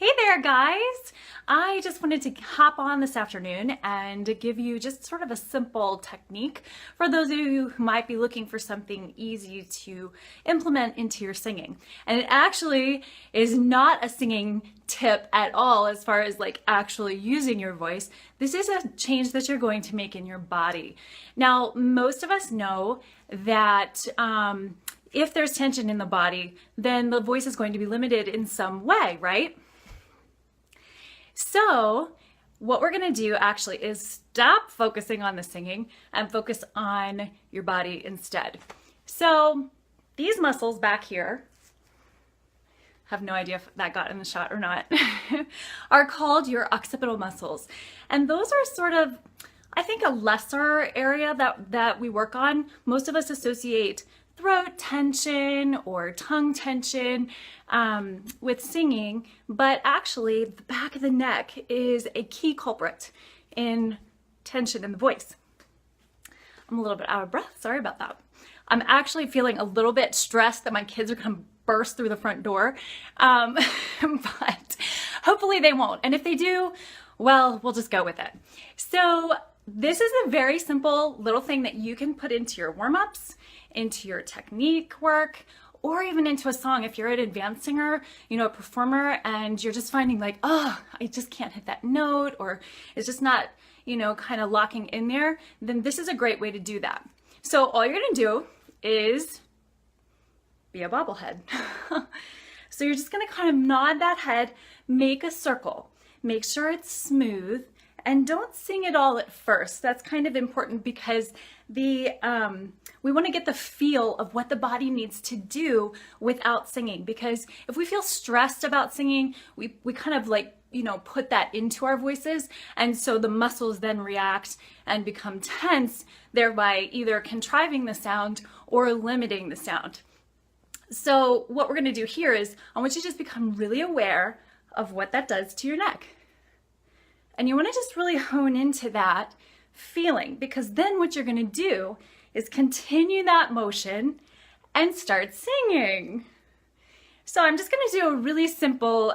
Hey there, guys! I just wanted to hop on this afternoon and give you just sort of a simple technique for those of you who might be looking for something easy to implement into your singing. And it actually is not a singing tip at all as far as like actually using your voice. This is a change that you're going to make in your body. Now, most of us know that if there's tension in the body, then the voice is going to be limited in some way, right? So what we're going to do actually is stop focusing on the singing and focus on your body instead. So these muscles back here, have no idea if that got in the shot or not, are called your occipital muscles. And those are sort of, I think, a lesser area that we work on. Most of us associate throat tension or tongue tension with singing, but actually the back of the neck is a key culprit in tension in the voice. I'm a little bit out of breath, sorry about that. I'm actually feeling a little bit stressed that my kids are gonna burst through the front door, but hopefully they won't. And if they do, well, we'll just go with it. So this is a very simple little thing that you can put into your warm-ups, into your technique work, or even into a song. If you're an advanced singer, a performer, and you're just finding like, oh, I just can't hit that note, or it's just not, kind of locking in there, then this is a great way to do that. So all you're gonna do is be a bobblehead. So you're just gonna kind of nod that head, make a circle, make sure it's smooth, and don't sing it all at first. That's kind of important because we want to get the feel of what the body needs to do without singing. Because if we feel stressed about singing, we kind of like, put that into our voices. And so the muscles then react and become tense, thereby either contriving the sound or limiting the sound. So what we're going to do here is I want you to just become really aware of what that does to your neck. And you want to just really hone into that feeling, because then what you're going to do is continue that motion and start singing. So I'm just going to do a really simple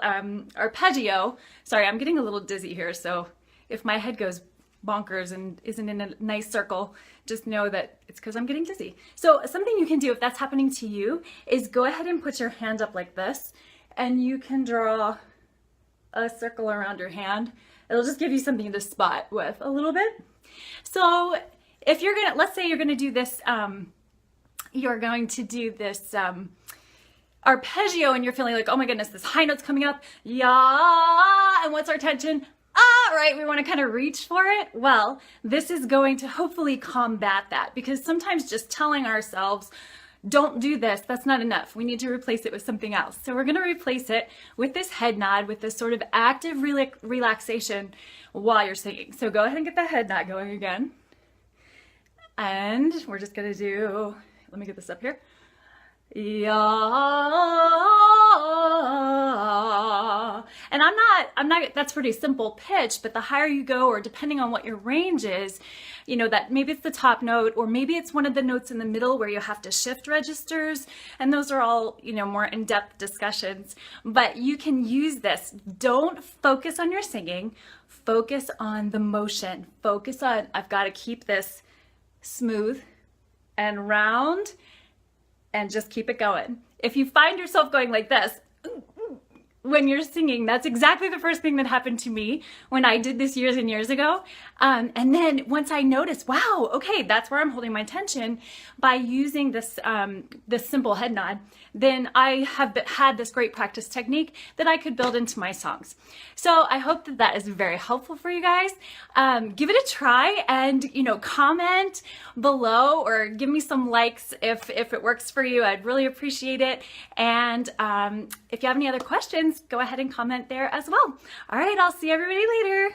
arpeggio. Sorry, I'm getting a little dizzy here, so if my head goes bonkers and isn't in a nice circle, just know that it's because I'm getting dizzy. So something you can do if that's happening to you is go ahead and put your hand up like this, and you can draw a circle around your hand. It'll just give you something to spot with a little bit. So if you're gonna, let's say you're gonna do this, arpeggio, and you're feeling like, oh my goodness, this high note's coming up, yeah, and what's our tension? Ah, right, we wanna kind of reach for it. Well, this is going to hopefully combat that, because sometimes just telling ourselves, don't do this, that's not enough. We need to replace it with something else. So we're gonna replace it with this head nod, with this sort of active relaxation while you're singing. So go ahead and get the head nod going again. And we're just gonna do, let me get this up here. Yeah. And I'm not, that's pretty simple pitch, but the higher you go, or depending on what your range is, that maybe it's the top note, or maybe it's one of the notes in the middle where you have to shift registers. And those are all, more in-depth discussions, but you can use this. Don't focus on your singing, focus on the motion. Focus on, I've got to keep this smooth and round, and just keep it going. If you find yourself going like this when you're singing, that's exactly the first thing that happened to me when I did this years and years ago. And then once I noticed, wow, okay, that's where I'm holding my tension by using this, this simple head nod, then I have had this great practice technique that I could build into my songs. So I hope that that is very helpful for you guys. Give it a try, and comment below or give me some likes if it works for you. I'd really appreciate it. And if you have any other questions, go ahead and comment there as well. All right, I'll see everybody later.